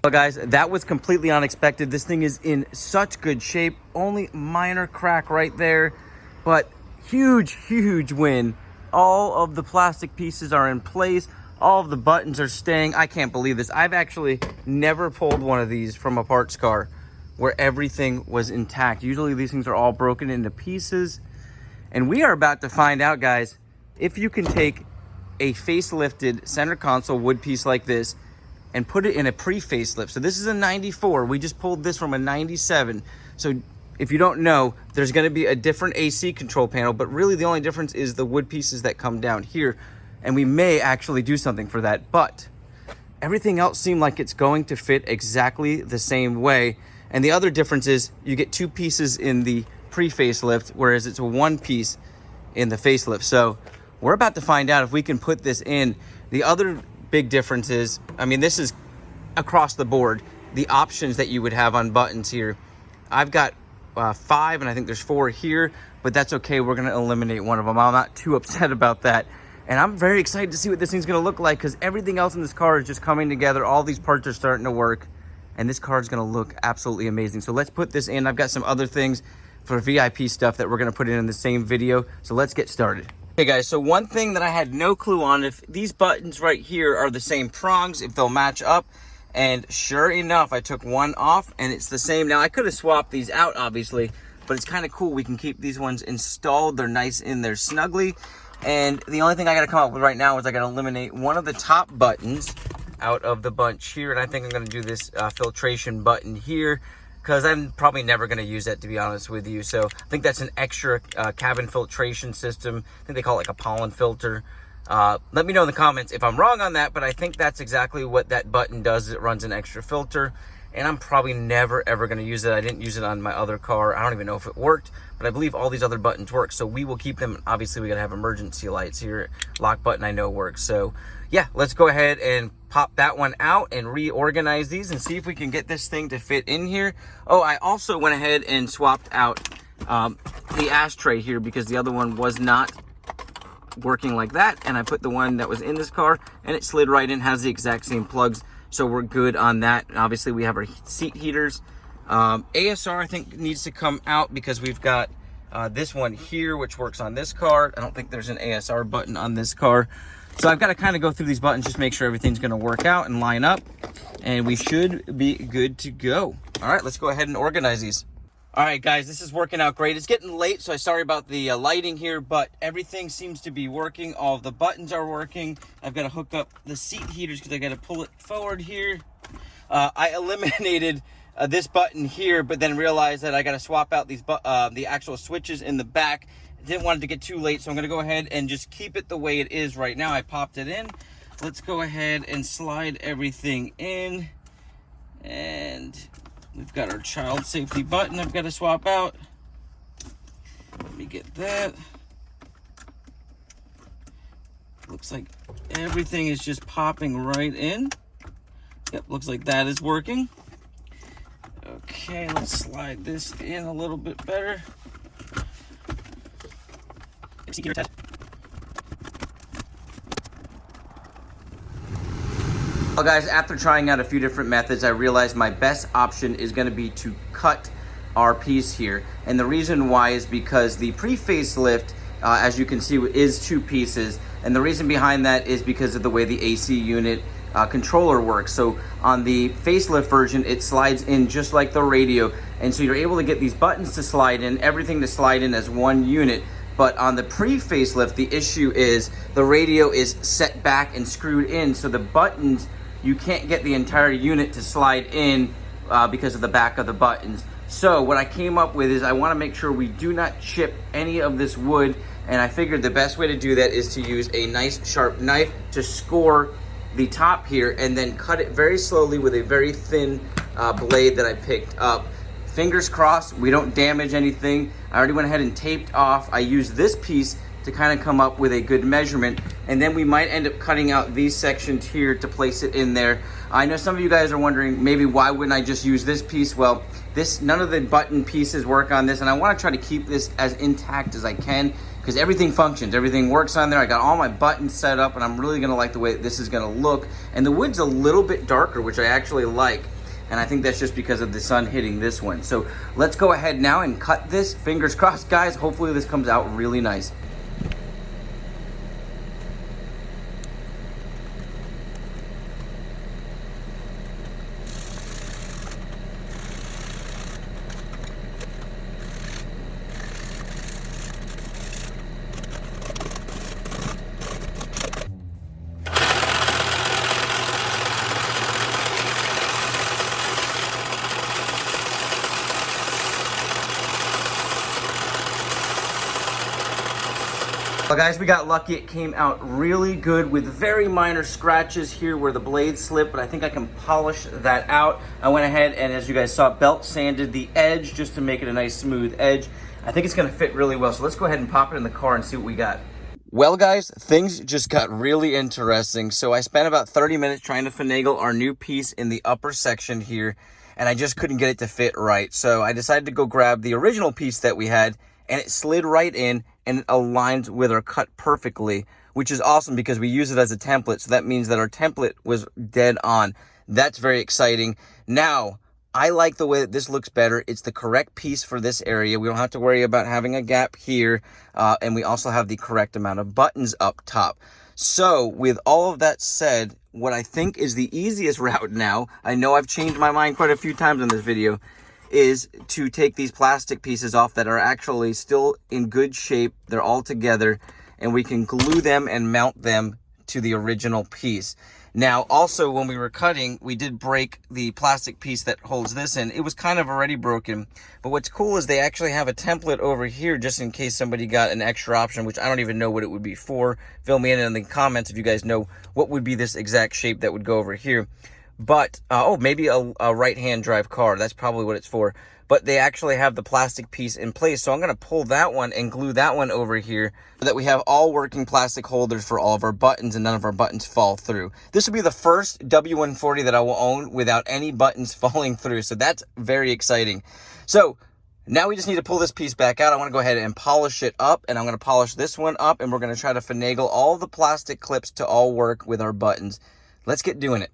Well guys, that was completely unexpected. This thing is in such good shape. Only minor crack right there, but huge win. All of the plastic pieces are in place. All of the buttons are staying. I can't believe this. I've actually never pulled one of these from a parts car where everything was intact. Usually these things are all broken into pieces. And we are about to find out, guys, if you can take a facelifted center console wood piece like this and put it in a pre-facelift. So this is a 94. We just pulled this from a 97. So if you don't know, there's gonna be a different AC control panel, but really the only difference is the wood pieces that come down here. And we may actually do something for that, but everything else seemed like it's going to fit exactly the same way. And the other difference is you get two pieces in the pre-facelift, whereas it's a one piece in the facelift. So we're about to find out if we can put this in. The other big difference is, I mean, this is across the board, the options that you would have on buttons here. I've got 5 and I think there's 4 here, but that's okay. We're gonna eliminate one of them. I'm not too upset about that. And I'm very excited to see what this thing's gonna look like, because everything else in this car is just coming together. All these parts are starting to work, and this car is gonna look absolutely amazing. So let's put this in. I've got some other things for VIP stuff that we're gonna put in the same video. So let's get started. Hey guys, so one thing that I had no clue on, if these buttons right here are the same prongs, if they'll match up. And sure enough, I took one off and it's the same. Now I could have swapped these out obviously, but it's kind of cool. We can keep these ones installed. They're nice in there snugly. And the only thing I gotta come up with right now is I gotta eliminate one of the top buttons out of the bunch here. And I think I'm gonna do this filtration button here, because I'm probably never going to use that, to be honest with you. So I think that's an extra cabin filtration system. I think they call it like a pollen filter. Let me know in the comments if I'm wrong on that, but I think that's exactly what that button does. It runs an extra filter, and I'm probably never ever going to use it. I didn't use it on my other car. I don't even know if it worked, but I believe all these other buttons work. So we will keep them. Obviously, we got to have emergency lights here. Lock button I know works. So yeah, let's go ahead and pop that one out and reorganize these and see if we can get this thing to fit in here. Oh, I also went ahead and swapped out the ashtray here, because the other one was not working like that. And I put the one that was in this car and it slid right in, has the exact same plugs. So we're good on that. And obviously we have our seat heaters. ASR I think needs to come out, because we've got this one here, which works on this car. I don't think there's an ASR button on this car. So I've got to kind of go through these buttons, just make sure everything's going to work out and line up, and we should be good to go. All right, let's go ahead and organize these. All right, guys, this is working out great. It's getting late, so I'm sorry about the lighting here, but everything seems to be working. All of the buttons are working. I've got to hook up the seat heaters because I got to pull it forward here. I eliminated this button here, but then realized that I got to swap out these the actual switches in the back. Didn't want it to get too late, so I'm going to go ahead and just keep it the way it is right now. I popped it in. Let's go ahead and slide everything in. And we've got our child safety button I've got to swap out. Let me get that. Looks like everything is just popping right in. Yep, looks like that is working. Okay, let's slide this in a little bit better. Test. Well guys, after trying out a few different methods, I realized my best option is going to be to cut our piece here. And the reason why is because the pre-facelift, as you can see, is 2 pieces. And the reason behind that is because of the way the AC unit controller works. So on the facelift version, it slides in just like the radio. And so you're able to get these buttons to slide in, everything to slide in as one unit. But on the pre-facelift, the issue is the radio is set back and screwed in, so the buttons, you can't get the entire unit to slide in because of the back of the buttons. So what I came up with is I want to make sure we do not chip any of this wood, and I figured the best way to do that is to use a nice sharp knife to score the top here and then cut it very slowly with a very thin blade that I picked up. Fingers crossed we don't damage anything. I already went ahead and taped off. I used this piece to kind of come up with a good measurement, and then we might end up cutting out these sections here to place it in there. I know some of you guys are wondering, maybe why wouldn't I just use this piece? Well, none of the button pieces work on this, and I want to try to keep this as intact as I can, because everything functions, everything works on there. I got all my buttons set up, and I'm really gonna like the way this is gonna look. And the wood's a little bit darker, which I actually like. and I think that's just because of the sun hitting this one. So let's go ahead now and cut this. Fingers crossed, guys. Hopefully this comes out really nice. Well, guys, we got lucky. It came out really good with very minor scratches here where the blade slipped, but I think I can polish that out. I went ahead and, as you guys saw, belt sanded the edge just to make it a nice smooth edge. I think it's gonna fit really well. So let's go ahead and pop it in the car and see what we got. Well, guys, things just got really interesting. So I spent about 30 minutes trying to finagle our new piece in the upper section here, and I just couldn't get it to fit right. So I decided to go grab the original piece that we had, and it slid right in and it aligns with our cut perfectly, which is awesome because we use it as a template. So that means that our template was dead on. That's very exciting. Now, I like the way that this looks better. It's the correct piece for this area. We don't have to worry about having a gap here. And we also have the correct amount of buttons up top. So with all of that said, what I think is the easiest route now, I know I've changed my mind quite a few times in this video, is to take these plastic pieces off that are actually still in good shape. They're all together, and we can glue them and mount them to the original piece. Now, also, when we were cutting, we did break the plastic piece that holds this in. It was kind of already broken, but what's cool is they actually have a template over here just in case somebody got an extra option, which I don't even know what it would be for. Fill me in the comments if you guys know what would be this exact shape that would go over here. But, oh, maybe a right-hand drive car. That's probably what it's for. But they actually have the plastic piece in place. So I'm going to pull that one and glue that one over here so that we have all working plastic holders for all of our buttons and none of our buttons fall through. This will be the first W140 that I will own without any buttons falling through. So that's very exciting. So now we just need to pull this piece back out. I want to go ahead and polish it up, and I'm going to polish this one up, and we're going to try to finagle all the plastic clips to all work with our buttons. Let's get doing it.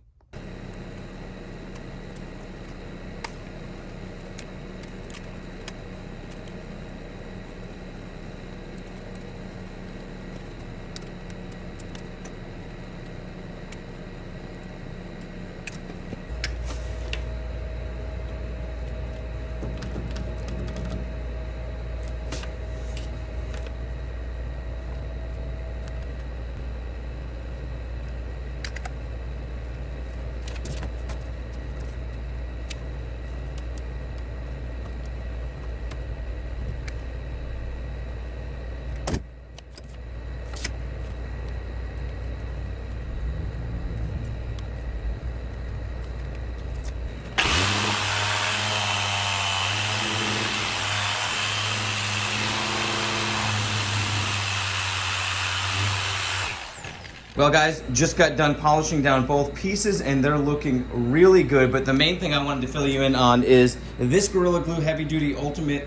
Well, guys, just got done polishing down both pieces and they're looking really good. But the main thing I wanted to fill you in on is this Gorilla Glue Heavy Duty Ultimate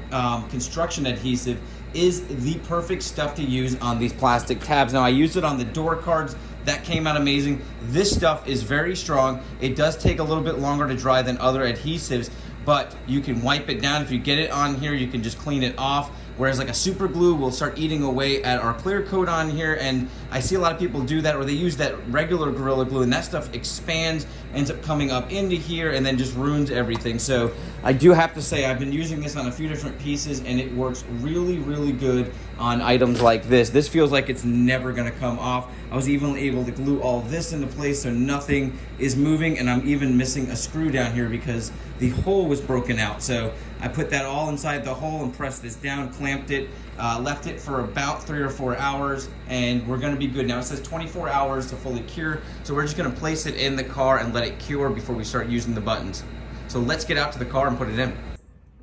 Construction Adhesive is the perfect stuff to use on these plastic tabs. Now, I used it on the door cards. That came out amazing. This stuff is very strong. It does take a little bit longer to dry than other adhesives, but you can wipe it down. If you get it on here, you can just clean it off. Whereas like a super glue will start eating away at our clear coat on here, and I see a lot of people do that, or they use that regular Gorilla Glue and that stuff expands, ends up coming up into here and then just ruins everything. So I do have to say I've been using this on a few different pieces and it works really, really good on items like this. This feels like it's never gonna come off. I was even able to glue all this into place so nothing is moving, and I'm even missing a screw down here because the hole was broken out. So I put that all inside the hole and pressed this down, clamped it, left it for about 3 or 4 hours, and we're gonna be good. Now it says 24 hours to fully cure, so we're just gonna place it in the car and let it cure before we start using the buttons. So let's get out to the car and put it in.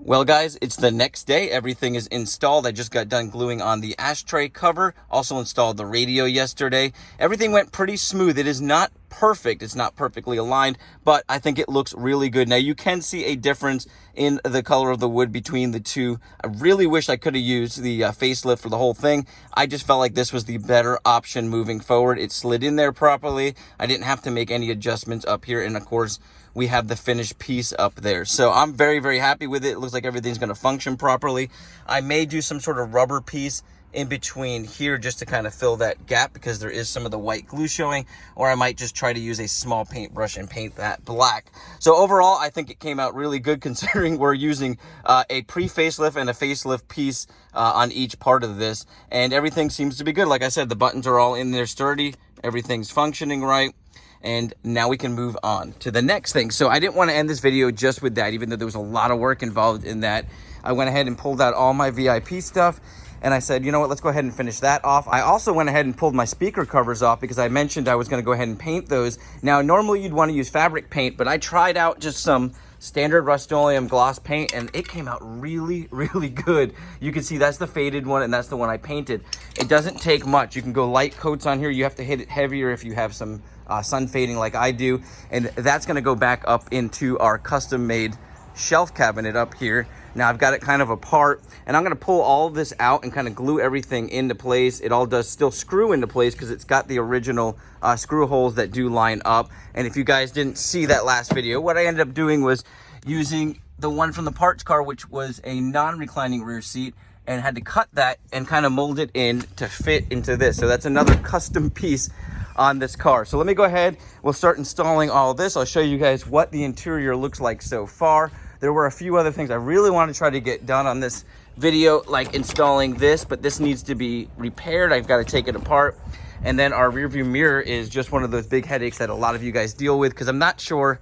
Well, guys, it's the next day. Everything is installed. I just got done gluing on the ashtray cover. Also installed the radio yesterday. Everything went pretty smooth. It is not perfect. It's not perfectly aligned, but I think it looks really good. Now you can see a difference in the color of the wood between the two. I really wish I could have used the facelift for the whole thing. I just felt like this was the better option moving forward. It slid in there properly. I didn't have to make any adjustments up here, and of course we have the finished piece up there. So I'm very, very happy with it. It looks like everything's going to function properly. I may do some sort of rubber piece in between here just to kind of fill that gap because there is some of the white glue showing, or I might just try to use a small paintbrush and paint that black. So overall, I think it came out really good considering we're using a pre-facelift and a facelift piece on each part of this, and everything seems to be good. Like I said, the buttons are all in there sturdy, everything's functioning right. And now we can move on to the next thing. So I didn't want to end this video just with that, even though there was a lot of work involved in that. I went ahead and pulled out all my VIP stuff, and I said, you know what, let's go ahead and finish that off. I also went ahead and pulled my speaker covers off because I mentioned I was going to go ahead and paint those. Now, normally you'd want to use fabric paint, but I tried out just some standard Rust-Oleum gloss paint, and it came out really, really good. You can see that's the faded one, and that's the one I painted. It doesn't take much. You can go light coats on here. You have to hit it heavier if you have some sun fading like I do, and that's going to go back up into our custom made shelf cabinet up here. Now I've got it kind of apart, and I'm going to pull all of this out and kind of glue everything into place. It all does still screw into place because it's got the original screw holes that do line up. And if you guys didn't see that last video, what I ended up doing was using the one from the parts car, which was a non-reclining rear seat, and had to cut that and kind of mold it in to fit into this. So that's another custom piece on this car. So let me go ahead, we'll start installing all this. I'll show you guys what the interior looks like so far. There were a few other things I really want to try to get done on this video, like installing this, but this needs to be repaired. I've got to take it apart. And then our rear view mirror is just one of those big headaches that a lot of you guys deal with, because I'm not sure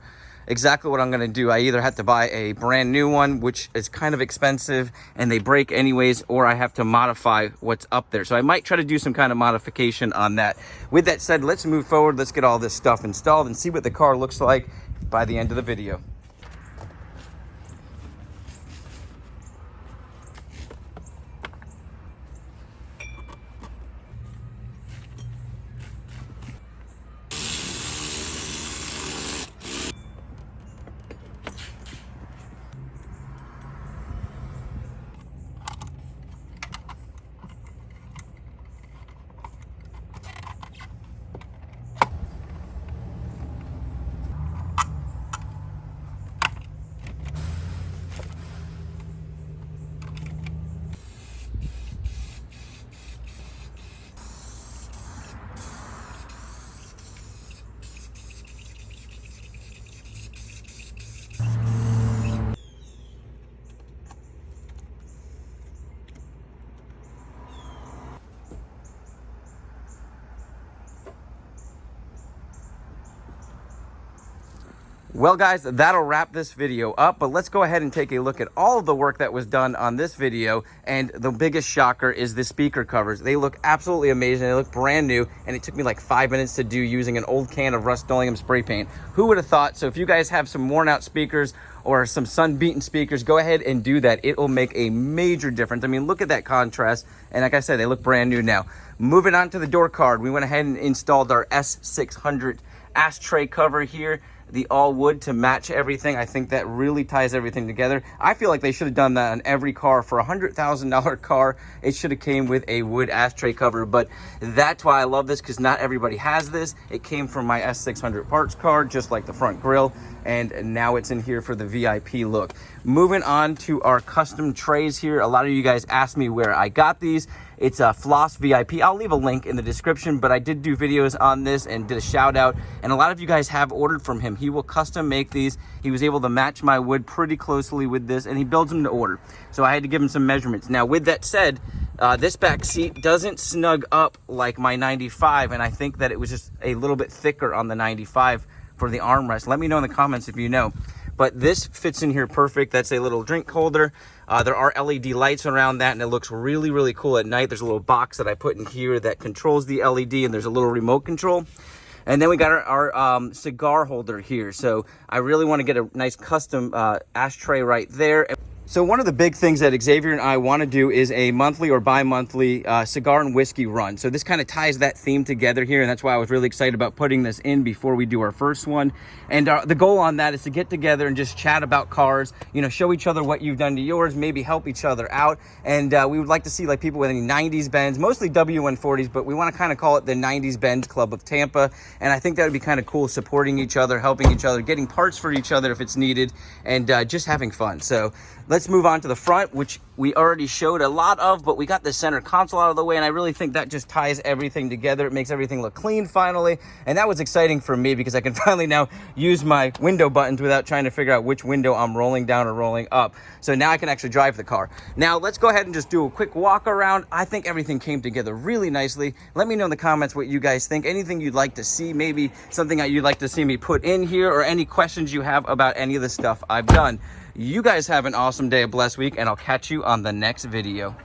exactly what I'm going to do. I either have to buy a brand new one, which is kind of expensive and they break anyways, or I have to modify what's up there. So I might try to do some kind of modification on that. With that said, let's move forward. Let's get all this stuff installed and see what the car looks like by the end of the video. Well guys, that'll wrap this video up, but let's go ahead and take a look at all of the work that was done on this video. And the biggest shocker is the speaker covers. They look absolutely amazing. They look brand new, and it took me like 5 minutes to do using an old can of Rust-Oleum spray paint. Who would have thought? So if you guys have some worn out speakers or some sun-beaten speakers, go ahead and do that. It will make a major difference. I mean, look at that contrast. And like I said, they look brand new now. Moving on to the door card, we went ahead and installed our S600 ashtray cover here, the all wood to match everything. I think that really ties everything together. I feel like they should have done that on every car. For a $100,000 car, it should have came with a wood ashtray cover, but that's why I love this, because not everybody has this. It came from my S600 parts car, just like the front grille, and now it's in here for the VIP look. Moving on to our custom trays here. A lot of you guys asked me where I got these. It's a Floss VIP. I'll leave a link in the description, but I did do videos on this and did a shout out, and a lot of you guys have ordered from him. He will custom make these. He was able to match my wood pretty closely with this, and he builds them to order. So I had to give him some measurements. Now, with that said, this back seat doesn't snug up like my 95, and I think that it was just a little bit thicker on the 95 for the armrest. Let me know in the comments if you know. But this fits in here perfect. That's a little drink holder. There are LED lights around that, and it looks really, really cool at night. There's a little box that I put in here that controls the LED, and there's a little remote control. And then we got our cigar holder here. So I really want to get a nice custom ashtray right there. So one of the big things that Xavier and I want to do is a monthly or bi-monthly cigar and whiskey run. So this kind of ties that theme together here, and that's why I was really excited about putting this in before we do our first one. And the goal on that is to get together and just chat about cars, you know, show each other what you've done to yours, maybe help each other out. And we would like to see like people with any 90s Benz, mostly W140s, but we want to kind of call it the 90s Benz Club of Tampa. And I think that would be kind of cool, supporting each other, helping each other, getting parts for each other if it's needed, and just having fun. So let's move on to the front, which we already showed a lot of, but we got the center console out of the way, and I really think that just ties everything together. It makes everything look clean finally, and that was exciting for me because I can finally now use my window buttons without trying to figure out which window I'm rolling down or rolling up. So now I can actually drive the car. Now let's go ahead and just do a quick walk around. I think everything came together really nicely. Let me know in the comments what you guys think, anything you'd like to see, maybe something that you'd like to see me put in here, or any questions you have about any of the stuff I've done. You guys have an awesome day, a blessed week, and I'll catch you on the next video.